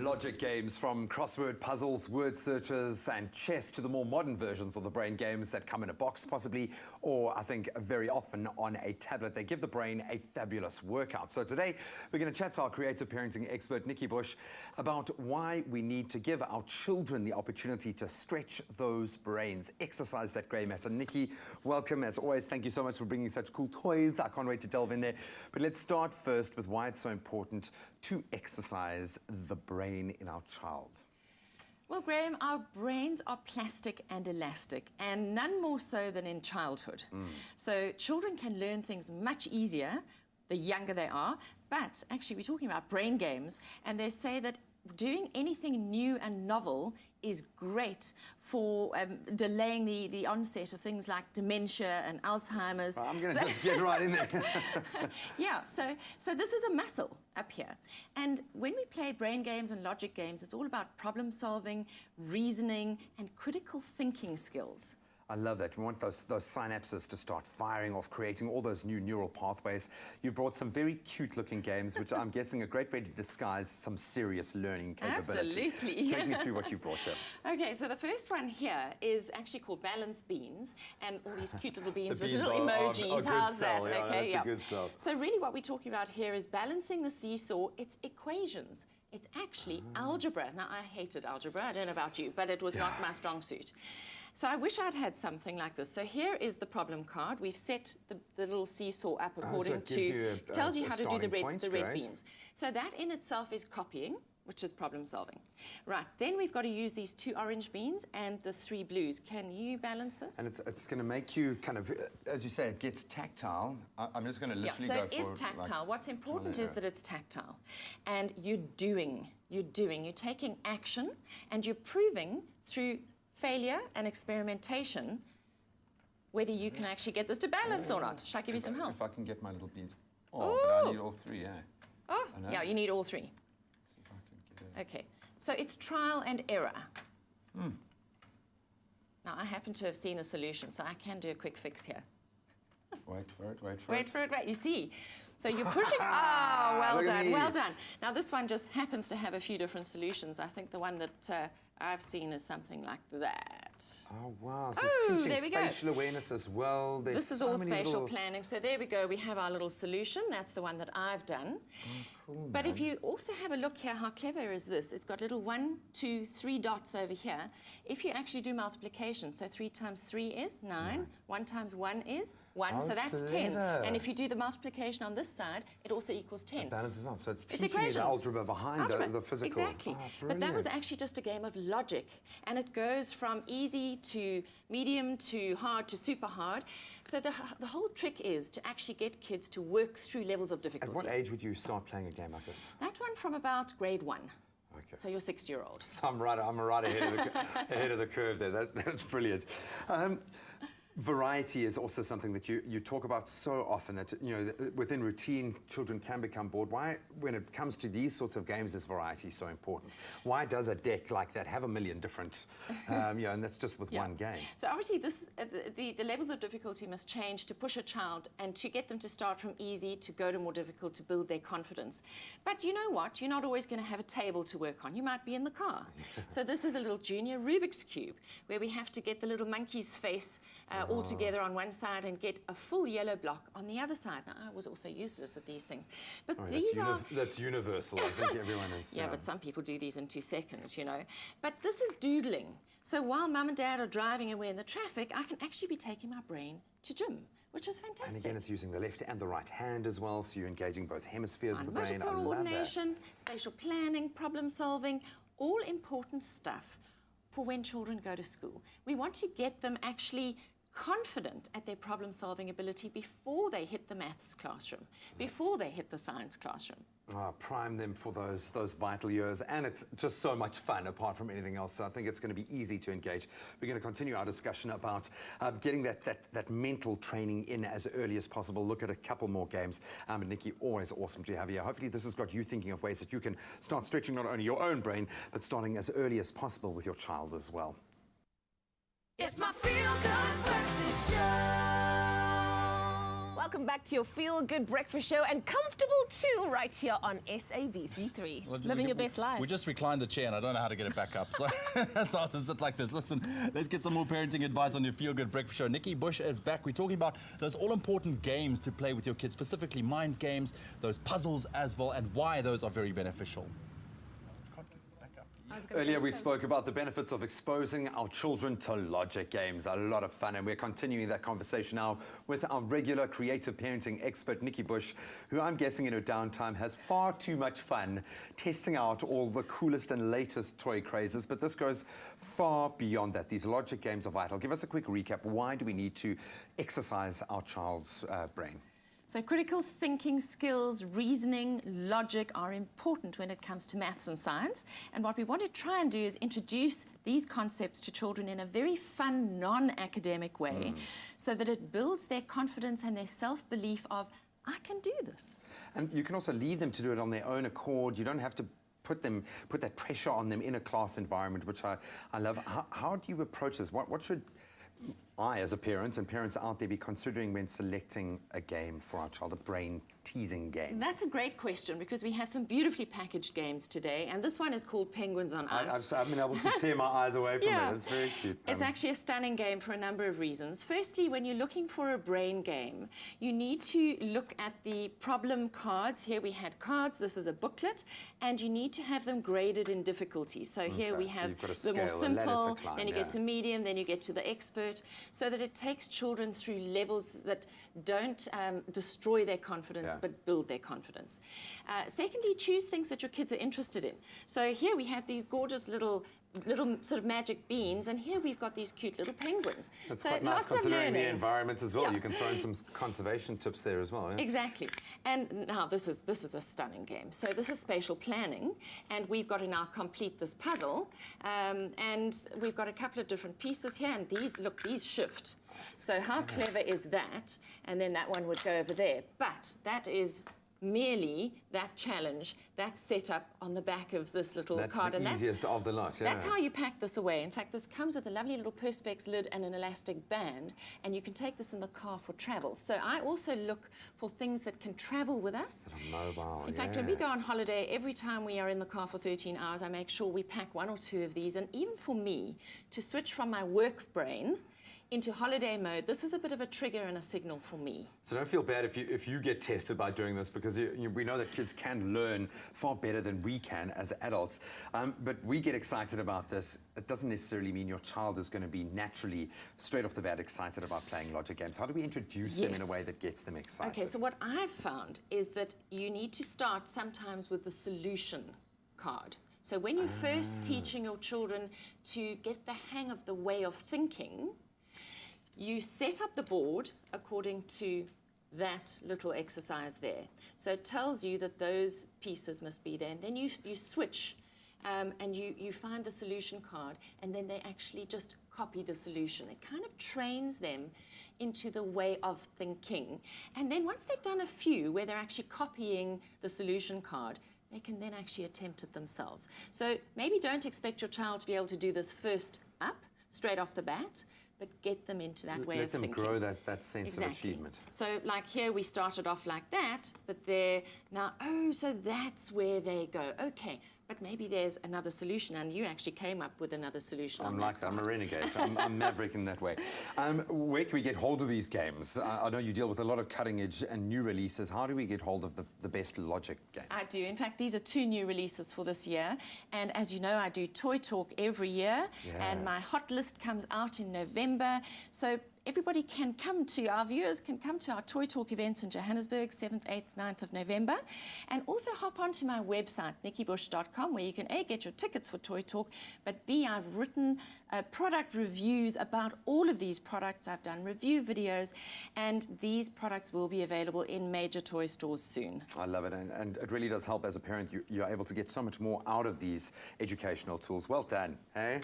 Logic games, from crossword puzzles, word searches and chess to the more modern versions of the brain games that come in a box possibly, or I think very often on a tablet. They give the brain a fabulous workout. So today we're going to chat to our creative parenting expert Nikki Bush about why we need to give our children the opportunity to stretch those brains, exercise that grey matter. Nikki, welcome as always. Thank you so much for bringing such cool toys. I can't wait to delve in there. But let's start first with why it's so important to exercise the brain in our child. Well, Graham, our brains are plastic and elastic, and none more so than in childhood. So children can learn things much easier the younger they are, but actually we're talking about brain games, and they say that doing anything new and novel is great for delaying the onset of things like dementia and Alzheimer's. I'm going to just get right in there. Yeah, so this is a muscle up here. And when we play brain games and logic games, it's all about problem solving, reasoning, and critical thinking skills. I love that. We want those synapses to start firing off, creating all those new neural pathways. You've brought some very cute-looking games, which I'm guessing are a great way to disguise some serious learning capability. Absolutely. So take me through what you brought here. Okay, so the first one here is actually called balance beans, and all these cute little beans with beans little are emojis. a good How's sell, that? yeah, Okay, that's a good sell. So really what we're talking about here is balancing the seesaw. It's equations. It's actually algebra. Now, I hated algebra. I don't know about you, but it was not my strong suit. So I wish I'd had something like this. So here is the problem card. We've set the little seesaw up according to, tells you how to do the red beans. So that in itself is copying, which is problem solving. Right, then we've got to use these 2 orange beans and the 3 blues. Can you balance this? And it's going to make you kind of, as you say, it gets tactile. I'm just going to literally go for... Yeah, so it is tactile. Like, what's important is that it's tactile. And you're doing. You're taking action, and you're proving through failure and experimentation whether you can actually get this to balance or not. Shall I give you some help? If I can get my little beans. Oh, but I need all 3, yeah. Oh, yeah, you need all 3. See if I can get it. Okay, so it's trial and error. Now, I happen to have seen a solution, so I can do a quick fix here. Wait for it. Wait for it. You see. So you're pushing. Ah, well done, well done. Now, this one just happens to have a few different solutions. I think the one that I've seen is something like that. Oh, wow. So it's teaching spatial awareness as well. There's this is all spatial planning. So there we go. We have our little solution. That's the one that I've done. Oh, cool, but if you also have a look here, how clever is this? It's got little 1, 2, 3 dots over here. If you actually do multiplication, so 3 times 3 is 9. 1 times 1 is 1. Oh, so that's clever. 10. And if you do the multiplication on this side, it also equals 10. It balances out. So it's It's teaching you the algebra behind the physical. Exactly. Oh, but that was actually just a game of logic. And it goes from easy to medium to hard to super hard. So the whole trick is to actually get kids to work through levels of difficulty. At what age would you start playing a game like this? That one from about grade 1. Okay. So you're 6-year-old. So I'm right ahead of the curve there. That's brilliant. Variety is also something that you talk about so often, that within routine children can become bored. Why, when it comes to these sorts of games, is variety so important? Why does a deck like that have a million different, and that's just with one game? So obviously the levels of difficulty must change to push a child and to get them to start from easy to go to more difficult to build their confidence. But you know what? You're not always going to have a table to work on. You might be in the car. So this is a little junior Rubik's Cube where we have to get the little monkey's face all together on one side and get a full yellow block on the other side. Now, I was also useless at these things. But that's universal. I think everyone is... Yeah, but some people do these in 2 seconds, But this is doodling. So while mum and dad are driving and we're in the traffic, I can actually be taking my brain to gym, which is fantastic. And again, it's using the left and the right hand as well, so you're engaging both hemispheres of the brain. Motor coordination, spatial planning, problem solving, all important stuff for when children go to school. We want to get them actually confident at their problem-solving ability before they hit the maths classroom, before they hit the science classroom. Prime them for those vital years, and it's just so much fun apart from anything else. So I think it's going to be easy to engage. We're going to continue our discussion about getting that mental training in as early as possible. Look at a couple more games. But Nikki, always awesome to have you here. Hopefully this has got you thinking of ways that you can start stretching not only your own brain, but starting as early as possible with your child as well. It's my feel-good breakfast show. Welcome back to your feel-good breakfast show, and comfortable too, right here on SABC3. Well, Living your best life. We just reclined the chair and I don't know how to get it back up. So I have to sit like this. Listen, let's get some more parenting advice on your feel-good breakfast show. Nikki Bush is back. We're talking about those all-important games to play with your kids, specifically mind games, those puzzles as well, and why those are very beneficial. Earlier we spoke about the benefits of exposing our children to logic games. A lot of fun, and we're continuing that conversation now with our regular creative parenting expert, Nikki Bush, who I'm guessing in her downtime has far too much fun testing out all the coolest and latest toy crazes, but this goes far beyond that. These logic games are vital. Give us a quick recap. Why do we need to exercise our child's brain? So critical thinking skills, reasoning, logic are important when it comes to maths and science. And what we want to try and do is introduce these concepts to children in a very fun, non-academic way so that it builds their confidence and their self-belief of, I can do this. And you can also leave them to do it on their own accord. You don't have to put that pressure on them in a class environment, which I love. How do you approach this? What should I, as a parent, and parents out there, be considering when selecting a game for our child, a brain-teasing game? That's a great question, because we have some beautifully packaged games today, and this one is called Penguins on Ice. I've been able to tear my eyes away from it. It's very cute. It's actually a stunning game for a number of reasons. Firstly, when you're looking for a brain game, you need to look at the problem cards. Here we had cards. This is a booklet, and you need to have them graded in difficulty. So here we have the more simple, then you get to medium, then you get to the expert, so that it takes children through levels that don't destroy their confidence, but build their confidence. Secondly, choose things that your kids are interested in. So here we have these gorgeous little sort of magic beans, and here we've got these cute little penguins. That's so quite nice, lots considering of the environment as well. Yeah. You can throw in some conservation tips there as well. Yeah? Exactly. And now this is a stunning game. So this is spatial planning, and we've got to now complete this puzzle. And we've got a couple of different pieces here, and these shift. So how clever is that? And then that one would go over there. But that is merely that challenge that's set up on the back of this little card. That's the easiest of the lot, yeah. That's how you pack this away. In fact, this comes with a lovely little Perspex lid and an elastic band, and you can take this in the car for travel. So I also look for things that can travel with us. That are mobile, In fact, when we go on holiday, every time we are in the car for 13 hours, I make sure we pack one or two of these. And even for me, to switch from my work brain into holiday mode, this is a bit of a trigger and a signal for me. So don't feel bad if you get tested by doing this, because we know that kids can learn far better than we can as adults. But we get excited about this. It doesn't necessarily mean your child is going to be naturally, straight off the bat, excited about playing logic games. How do we introduce them in a way that gets them excited? Okay, so what I've found is that you need to start sometimes with the solution card. So when you're first teaching your children to get the hang of the way of thinking, you set up the board according to that little exercise there. So it tells you that those pieces must be there. And then you switch and you find the solution card, and then they actually just copy the solution. It kind of trains them into the way of thinking. And then once they've done a few where they're actually copying the solution card, they can then actually attempt it themselves. So maybe don't expect your child to be able to do this first up, straight off the bat, but get them into that way of thinking. Let them grow that sense of achievement. So like here we started off like that, but they're now, so that's where they go. Okay, but maybe there's another solution, and you actually came up with another solution. I'm like that. I'm a renegade. I'm maverick in that way. Where can we get hold of these games? I know you deal with a lot of cutting edge and new releases. How do we get hold of the best logic games? I do. In fact, these are 2 new releases for this year. And as you know, I do Toy Talk every year. Yeah. And my hot list comes out in November. So everybody can come to, our viewers can come to our Toy Talk events in Johannesburg, 7th, 8th, 9th of November. And also hop onto my website, nikkibush.com, where you can A, get your tickets for Toy Talk, but B, I've written product reviews about all of these products. I've done review videos, and these products will be available in major toy stores soon. I love it, and it really does help as a parent. You're able to get so much more out of these educational tools. Well done, hey?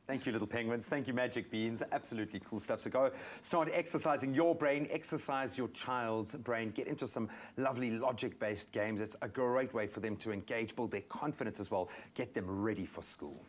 Thank you, little penguins. Thank you, Magic Beans. Absolutely cool stuff. So go start exercising your brain, exercise your child's brain, get into some lovely logic-based games. It's a great way for them to engage, build their confidence as well, get them ready for school.